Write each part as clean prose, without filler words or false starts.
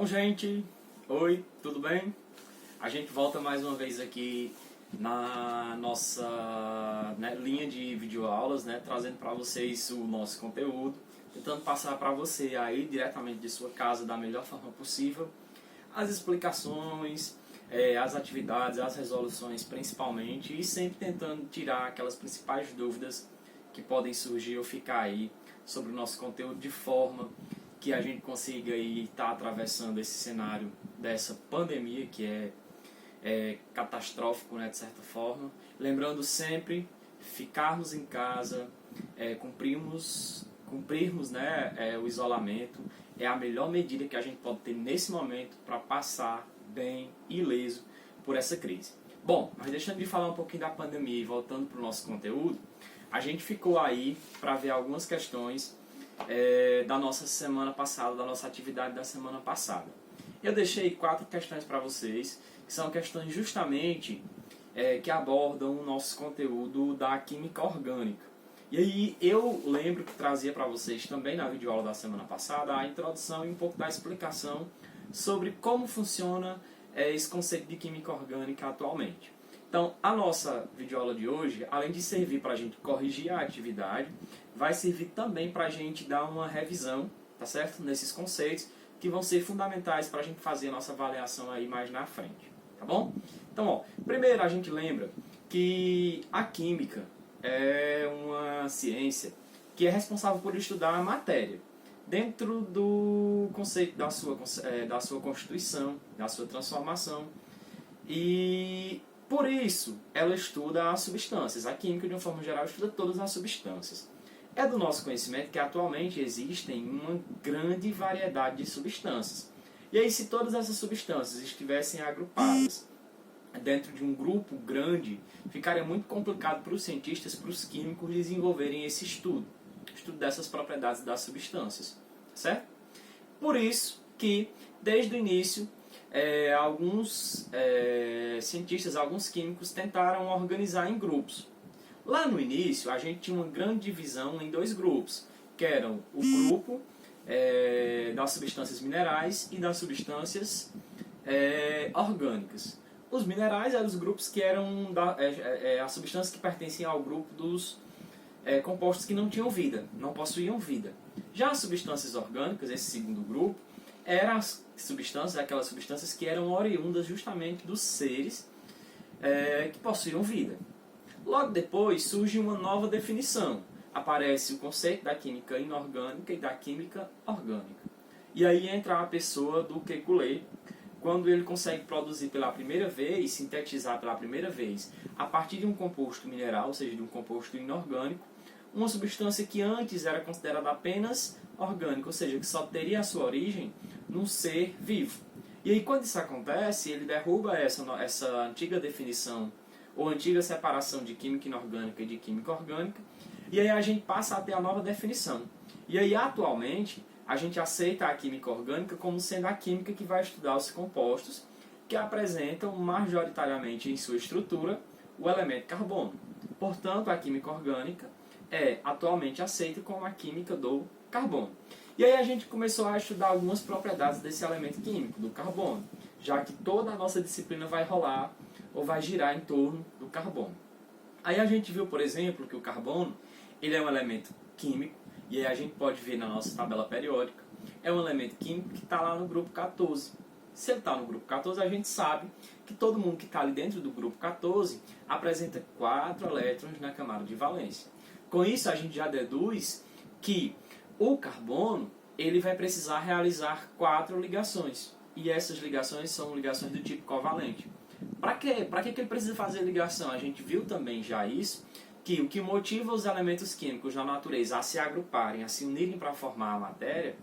Bom, gente, oi, tudo bem? A gente volta mais uma vez aqui na nossa linha de videoaulas, trazendo para vocês o nosso conteúdo, tentando passar para você aí diretamente de sua casa da melhor forma possível as explicações, as atividades, as resoluções principalmente, e sempre tentando tirar aquelas principais dúvidas que podem surgir ou ficar aí sobre o nosso conteúdo, de forma que a gente consiga estar atravessando esse cenário dessa pandemia que é catastrófico, de certa forma. Lembrando sempre, ficarmos em casa, cumprirmos o isolamento, é a melhor medida que a gente pode ter nesse momento para passar bem ileso por essa crise. Bom, mas deixando de falar um pouquinho da pandemia e voltando para o nosso conteúdo, a gente ficou aí para ver algumas questões da nossa semana passada, da nossa atividade da semana passada. Eu deixei 4 questões para vocês, que são questões justamente que abordam o nosso conteúdo da química orgânica. E aí eu lembro que trazia para vocês também na videoaula da semana passada a introdução e um pouco da explicação sobre como funciona esse conceito de química orgânica atualmente. Então, a nossa videoaula de hoje, além de servir para a gente corrigir a atividade, vai servir também para a gente dar uma revisão, tá certo? Nesses conceitos que vão ser fundamentais para a gente fazer a nossa avaliação aí mais na frente, tá bom? Então, primeiro a gente lembra que a química é uma ciência que é responsável por estudar a matéria dentro do conceito da sua constituição, da sua transformação, e por isso ela estuda as substâncias. A química, de uma forma geral, estuda todas as substâncias. É do nosso conhecimento que atualmente existem uma grande variedade de substâncias. E aí, se todas essas substâncias estivessem agrupadas dentro de um grupo grande, ficaria muito complicado para os cientistas, para os químicos desenvolverem esse estudo dessas propriedades das substâncias, certo? Por isso que, desde o início, alguns cientistas, alguns químicos tentaram organizar em grupos. Lá no início, a gente tinha uma grande divisão em 2 grupos, que eram o grupo das substâncias minerais e das substâncias orgânicas. Os minerais eram os grupos que eram as substâncias que pertenciam ao grupo dos compostos que não tinham vida, não possuíam vida. Já as substâncias orgânicas, esse segundo grupo, eram aquelas substâncias que eram oriundas justamente dos seres que possuíam vida. Logo depois surge uma nova definição. Aparece o conceito da química inorgânica e da química orgânica. E aí entra a pessoa do Kekulé, quando ele consegue produzir pela primeira vez, sintetizar pela primeira vez, a partir de um composto mineral, ou seja, de um composto inorgânico, uma substância que antes era considerada apenas orgânica, ou seja, que só teria a sua origem num ser vivo. E aí, quando isso acontece, ele derruba essa antiga definição, ou antiga separação de química inorgânica e de química orgânica, e aí a gente passa a ter a nova definição. E aí, atualmente, a gente aceita a química orgânica como sendo a química que vai estudar os compostos que apresentam majoritariamente em sua estrutura o elemento carbono. Portanto, a química orgânica é atualmente aceita como a química do carbono. E aí a gente começou a estudar algumas propriedades desse elemento químico, do carbono, já que toda a nossa disciplina vai rolar ou vai girar em torno do carbono. Aí a gente viu, por exemplo, que o carbono ele é um elemento químico, e aí a gente pode ver na nossa tabela periódica, é um elemento químico que está lá no grupo 14. Se ele está no grupo 14, a gente sabe que todo mundo que está ali dentro do grupo 14 apresenta 4 elétrons na camada de valência. Com isso, a gente já deduz que o carbono ele vai precisar realizar 4 ligações. E essas ligações são ligações do tipo covalente. Para quê? Para que ele precisa fazer ligação? A gente viu também já isso, que o que motiva os elementos químicos na natureza a se agruparem, a se unirem para formar a matéria,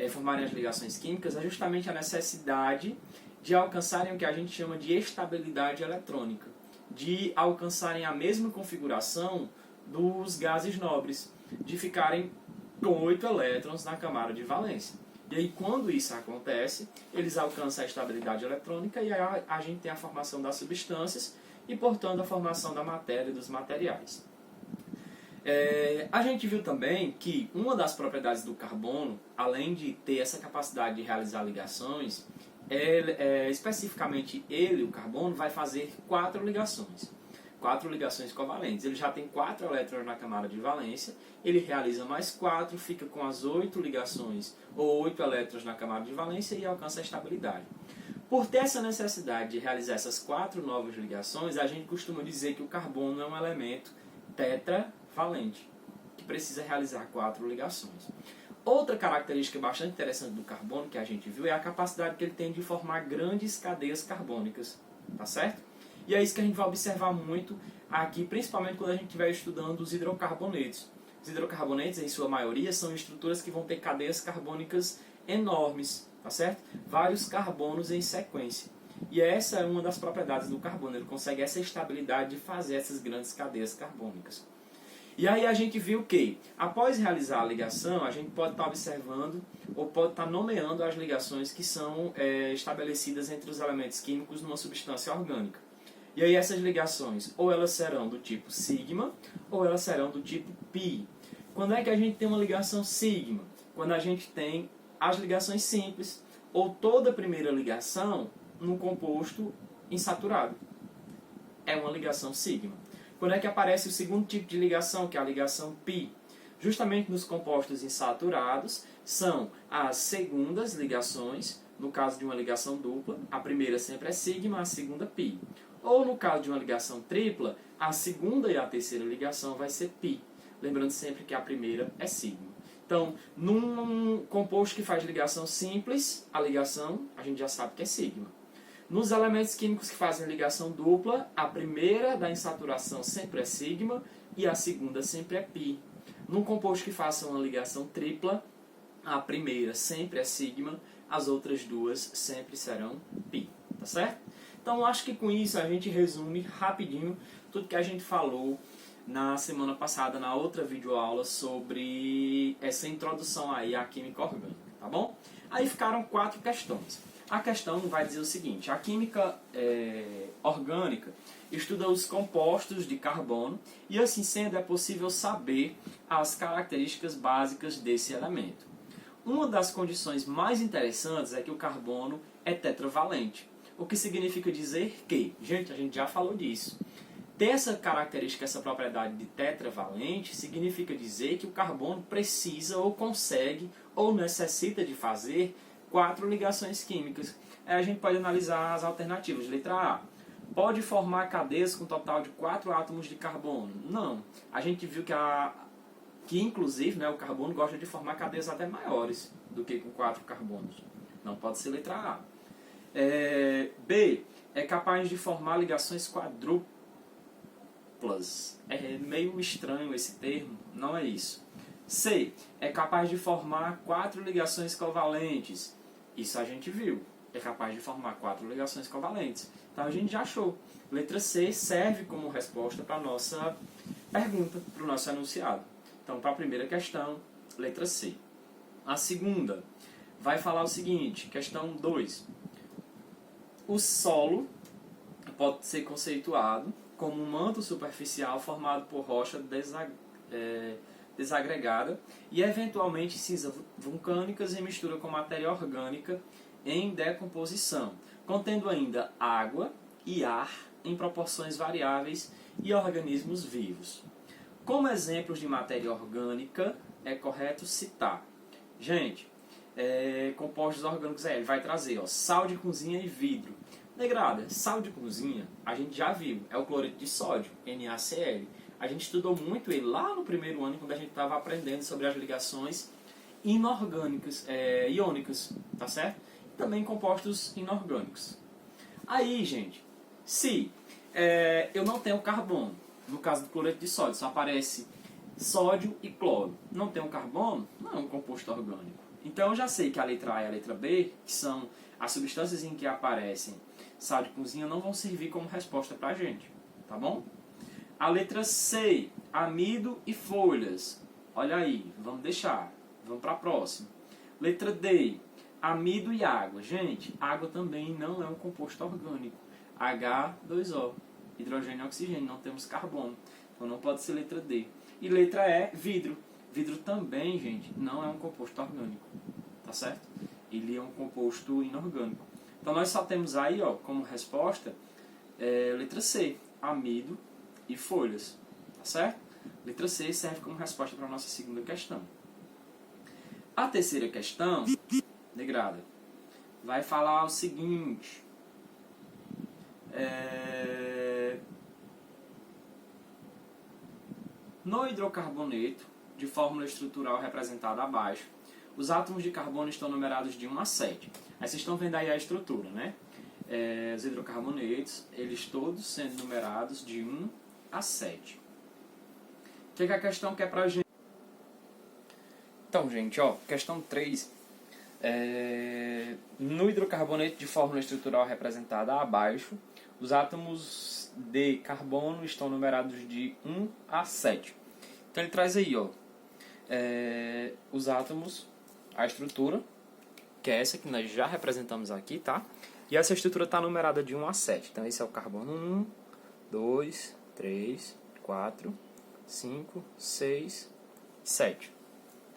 formarem as ligações químicas, é justamente a necessidade de alcançarem o que a gente chama de estabilidade eletrônica, de alcançarem a mesma configuração dos gases nobres, de ficarem com 8 elétrons na camada de valência. E aí, quando isso acontece, eles alcançam a estabilidade eletrônica e aí a gente tem a formação das substâncias e, portanto, a formação da matéria e dos materiais. A gente viu também que uma das propriedades do carbono, além de ter essa capacidade de realizar ligações, especificamente ele, o carbono, vai fazer 4 ligações. 4 ligações covalentes. Ele já tem 4 elétrons na camada de valência, ele realiza mais 4, fica com as 8 ligações, ou 8 elétrons na camada de valência e alcança a estabilidade. Por ter essa necessidade de realizar essas 4 novas ligações, a gente costuma dizer que o carbono é um elemento tetravalente, que precisa realizar 4 ligações. Outra característica bastante interessante do carbono que a gente viu é a capacidade que ele tem de formar grandes cadeias carbônicas, tá certo? E é isso que a gente vai observar muito aqui, principalmente quando a gente estiver estudando os hidrocarbonetos. Os hidrocarbonetos, em sua maioria, são estruturas que vão ter cadeias carbônicas enormes, tá certo? Vários carbonos em sequência. E essa é uma das propriedades do carbono, ele consegue essa estabilidade de fazer essas grandes cadeias carbônicas. E aí a gente viu que, após realizar a ligação, a gente pode estar observando ou pode estar nomeando as ligações que são estabelecidas entre os elementos químicos numa substância orgânica. E aí essas ligações, ou elas serão do tipo sigma, ou elas serão do tipo pi. Quando é que a gente tem uma ligação sigma? Quando a gente tem as ligações simples, ou toda a primeira ligação num composto insaturado. É uma ligação sigma. Quando é que aparece o segundo tipo de ligação, que é a ligação pi? Justamente nos compostos insaturados, são as segundas ligações, no caso de uma ligação dupla, a primeira sempre é sigma, a segunda pi. Ou no caso de uma ligação tripla, a segunda e a terceira ligação vai ser pi. Lembrando sempre que a primeira é sigma. Então, num composto que faz ligação simples, a ligação a gente já sabe que é sigma. Nos elementos químicos que fazem ligação dupla, a primeira da insaturação sempre é sigma e a segunda sempre é pi. Num composto que faça uma ligação tripla, a primeira sempre é sigma, as outras duas sempre serão pi. Tá certo? Então, acho que com isso a gente resume rapidinho tudo que a gente falou na semana passada, na outra videoaula, sobre essa introdução aí à química orgânica, tá bom? Aí ficaram 4 questões. A questão vai dizer o seguinte: a química orgânica estuda os compostos de carbono e, assim sendo, é possível saber as características básicas desse elemento. Uma das condições mais interessantes é que o carbono é tetravalente, o que significa dizer que, gente, a gente já falou disso, ter essa característica, essa propriedade de tetravalente, significa dizer que o carbono precisa ou consegue ou necessita de fazer 4 ligações químicas. Aí a gente pode analisar as alternativas. Letra A. Pode formar cadeias com um total de 4 átomos de carbono? Não. A gente viu que inclusive, né, o carbono gosta de formar cadeias até maiores do que com 4 carbonos. Não pode ser letra A. B. É capaz de formar ligações quadrúplas. É meio estranho esse termo, não é isso. C. É capaz de formar 4 ligações covalentes. Isso a gente viu. É capaz de formar 4 ligações covalentes. Então a gente já achou. Letra C serve como resposta para a nossa pergunta, para o nosso enunciado. Então, para a primeira questão, letra C. A segunda vai falar o seguinte, questão 2. O solo pode ser conceituado como um manto superficial formado por rocha desagregada e eventualmente cinzas vulcânicas em mistura com matéria orgânica em decomposição, contendo ainda água e ar em proporções variáveis e organismos vivos. Como exemplos de matéria orgânica, é correto citar. Gente, compostos orgânicos, ele vai trazer sal de cozinha e vidro. Negrada, sal de cozinha, a gente já viu, é o cloreto de sódio, NaCl. A gente estudou muito ele lá no primeiro ano, quando a gente estava aprendendo sobre as ligações inorgânicas, iônicas, tá certo? E também compostos inorgânicos. Aí, gente, se eu não tenho carbono, no caso do cloreto de sódio, só aparece sódio e cloro. Não tem um carbono, não é um composto orgânico. Então eu já sei que a letra A e a letra B, que são as substâncias em que aparecem sal de cozinha, não vão servir como resposta para a gente, tá bom? A letra C, amido e folhas. Olha aí, vamos deixar, vamos para a próxima. Letra D, amido e água. Gente, água também não é um composto orgânico. H2O. Hidrogênio e oxigênio, não temos carbono. Então não pode ser letra D. E letra E, vidro. Vidro também, gente, não é um composto orgânico, tá certo? Ele é um composto inorgânico. Então nós só temos aí, ó, como resposta, letra C, amido e folhas, tá certo? Letra C serve como resposta para a nossa segunda questão. A terceira questão, negrada, vai falar o seguinte. No hidrocarboneto, de fórmula estrutural representada abaixo, os átomos de carbono estão numerados de 1 a 7. Aí vocês estão vendo aí a estrutura, né? Os hidrocarbonetos, eles todos sendo numerados de 1 a 7. O que a questão quer pra gente? Então, gente, ó, questão 3. No hidrocarboneto de fórmula estrutural representada abaixo, os átomos de carbono estão numerados de 1 a 7. Então ele traz aí, ó, os átomos, a estrutura, que é essa que nós já representamos aqui, tá? E essa estrutura está numerada de 1 a 7. Então esse é o carbono 1, 2, 3, 4, 5, 6, 7.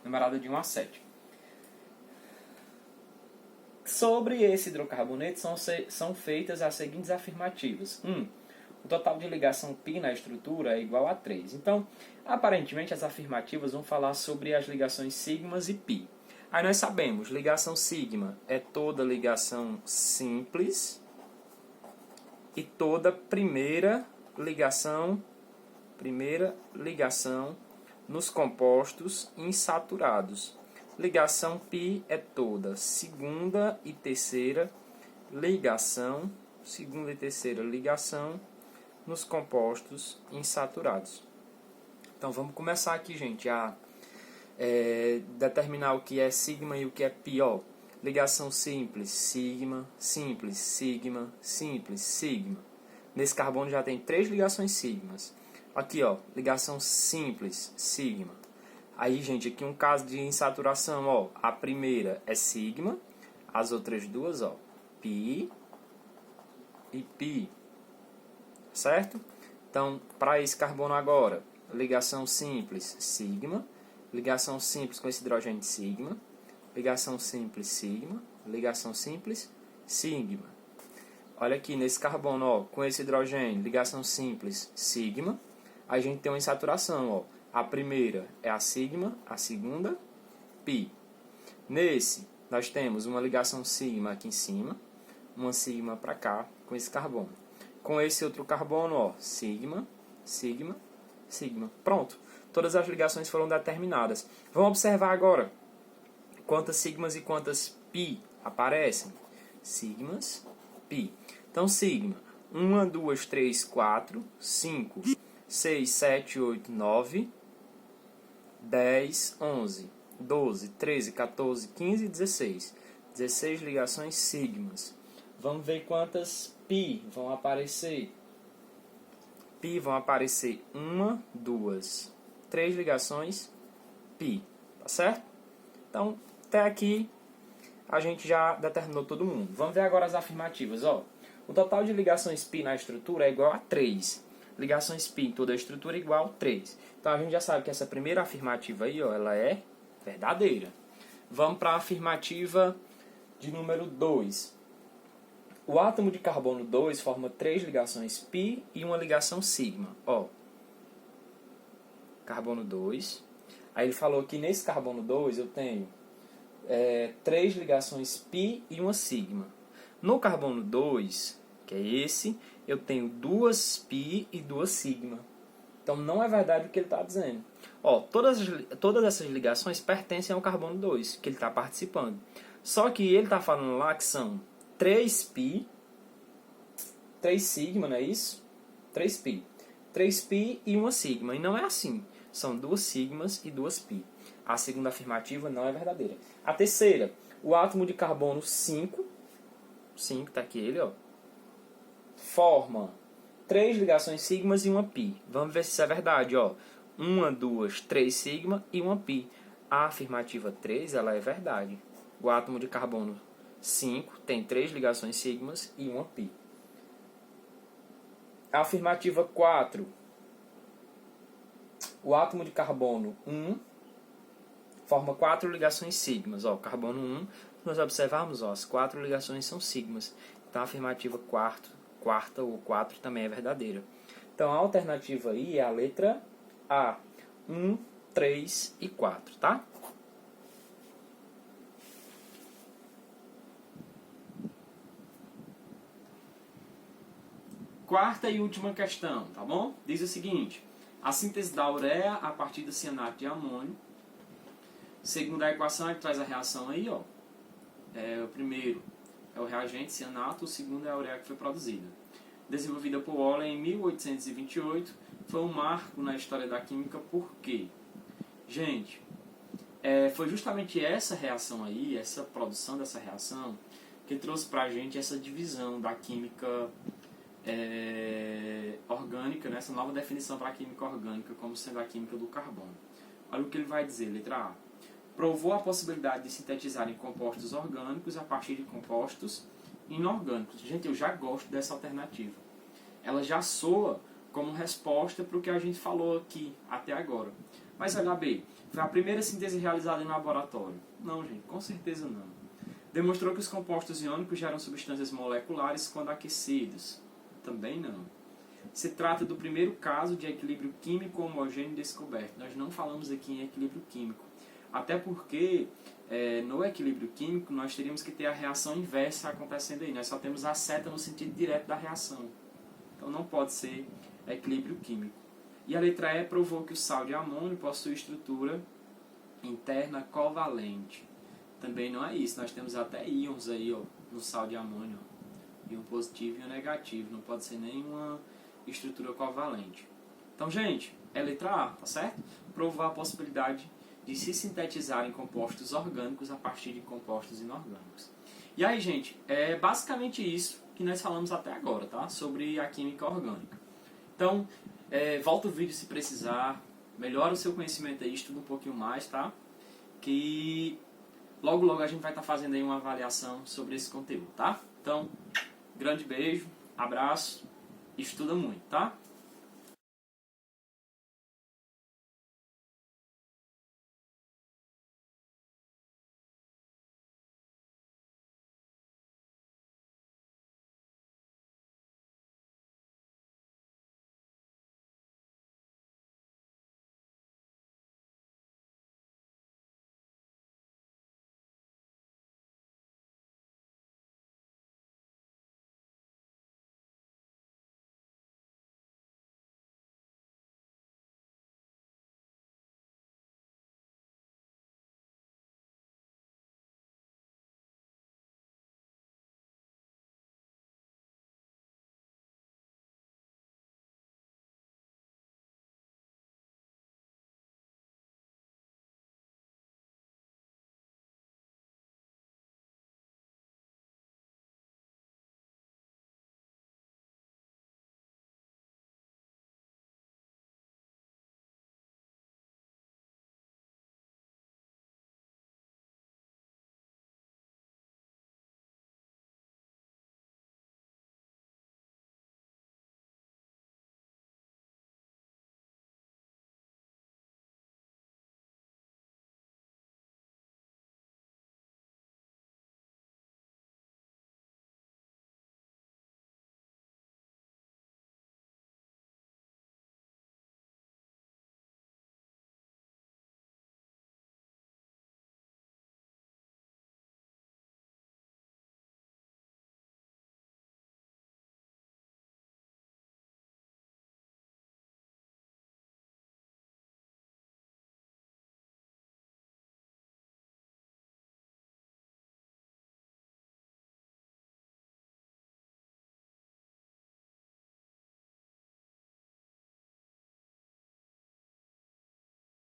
Numerada de 1 a 7. Sobre esse hidrocarboneto são feitas as seguintes afirmativas. 1. O total de ligação π na estrutura é igual a 3. Então, aparentemente, as afirmativas vão falar sobre as ligações sigmas e π. Aí nós sabemos, ligação sigma é toda ligação simples e toda primeira ligação nos compostos insaturados. Ligação π é toda segunda e terceira ligação nos compostos insaturados. Então vamos começar aqui, gente, a determinar o que é sigma e o que é π. Ó, ligação simples, sigma, simples, sigma, simples, sigma. Nesse carbono já tem 3 ligações sigmas. Aqui, ó, ligação simples, sigma. Aí, gente, aqui um caso de insaturação, ó, a primeira é sigma, as outras duas, ó, π e π, certo? Então, para esse carbono agora, ligação simples, sigma, ligação simples com esse hidrogênio, sigma, ligação simples, sigma, ligação simples, sigma. Olha aqui, nesse carbono, ó, com esse hidrogênio, ligação simples, sigma, a gente tem uma insaturação, ó. A primeira é a sigma, a segunda, π. Nesse, nós temos uma ligação sigma aqui em cima, uma sigma para cá, com esse carbono. Com esse outro carbono, ó, sigma, sigma, sigma. Pronto. Todas as ligações foram determinadas. Vamos observar agora quantas sigmas e quantas π aparecem. Sigmas, π. Então, sigma, 1, 2, 3, 4, 5, 6, 7, 8, 9, 10, 11, 12, 13, 14, 15 e 16. 16 ligações sigmas. Vamos ver quantas π vão aparecer. π vão aparecer 1, 2, 3 ligações π. Tá certo? Então, até aqui a gente já determinou todo mundo. Vamos ver agora as afirmativas. Ó, o total de ligações π na estrutura é igual a 3. Ligações π em toda a estrutura é igual a 3. Então a gente já sabe que essa primeira afirmativa aí, ó, ela é verdadeira. Vamos para a afirmativa de número 2. O átomo de carbono 2 forma 3 ligações π e uma ligação sigma. Ó, carbono 2. Aí ele falou que nesse carbono 2 eu tenho 3 ligações π e uma sigma. No carbono 2, que é esse, eu tenho 2 π e 2 sigma. Então não é verdade o que ele está dizendo. Ó, todas essas ligações pertencem ao carbono 2, que ele está participando. Só que ele está falando lá que são 3 π, 3 sigma, não é isso? 3 π. 3 π e uma sigma. E não é assim. São 2 sigmas e 2 π. A segunda afirmativa não é verdadeira. A terceira, o átomo de carbono 5, está aqui ele, ó, forma 3 ligações sigmas e uma π. Vamos ver se isso é verdade, ó. 1, 2, 3 sigma e uma π. A afirmativa 3, ela é verdade. O átomo de carbono 5 tem 3 ligações sigmas e uma π. A afirmativa 4 o átomo de carbono 1 forma 4 ligações sigmas. Ó, carbono 1, se nós observarmos, ó, as 4 ligações são sigmas. Então a afirmativa quarta ou 4 também é verdadeira. Então a alternativa aí é a letra A. 1, 3 e 4, tá? Quarta e última questão, tá bom? Diz o seguinte: a síntese da ureia a partir do cianato de amônio. Segundo a equação, ele traz a reação aí, ó. O primeiro é o reagente cianato, o segundo é a ureia que foi produzida. Desenvolvida por Euler em 1828, foi um marco na história da química, por quê? Gente, foi justamente essa reação aí, essa produção dessa reação, que trouxe pra gente essa divisão da química orgânica, né? Essa nova definição para a química orgânica como sendo a química do carbono. Olha o que ele vai dizer, letra A. Provou a possibilidade de sintetizar em compostos orgânicos a partir de compostos inorgânicos. Gente, eu já gosto dessa alternativa. Ela já soa como resposta para o que a gente falou aqui até agora. Mas olha, B, foi a primeira síntese realizada em laboratório? Não, gente, com certeza não. Demonstrou que os compostos iônicos geram substâncias moleculares quando aquecidos? Também não. Se trata do primeiro caso de equilíbrio químico homogêneo descoberto. Nós não falamos aqui em equilíbrio químico. Até porque no equilíbrio químico nós teríamos que ter a reação inversa acontecendo aí. Nós só temos a seta no sentido direto da reação. Então não pode ser equilíbrio químico. E a letra E provou que o sal de amônio possui estrutura interna covalente. Também não é isso. Nós temos até íons aí, ó, no sal de amônio. Íon positivo e um negativo. Não pode ser nenhuma estrutura covalente. Então, gente, é letra A, tá certo? Provou a possibilidade de se sintetizar em compostos orgânicos a partir de compostos inorgânicos. E aí, gente, é basicamente isso que nós falamos até agora, tá? Sobre a química orgânica. Então, volta o vídeo se precisar, melhora o seu conhecimento aí, estuda um pouquinho mais, tá? Que logo logo a gente vai estar fazendo aí uma avaliação sobre esse conteúdo, tá? Então, grande beijo, abraço, estuda muito, tá?